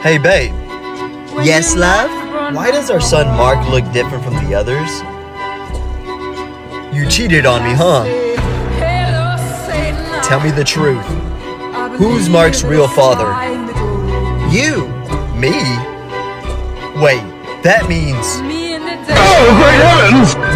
Hey babe, Yes, love? why does our son Mark look different from the others? You cheated on me, huh? Tell me the truth. Who's Mark's real father? You. Me? Wait, that means... Oh, great heavens!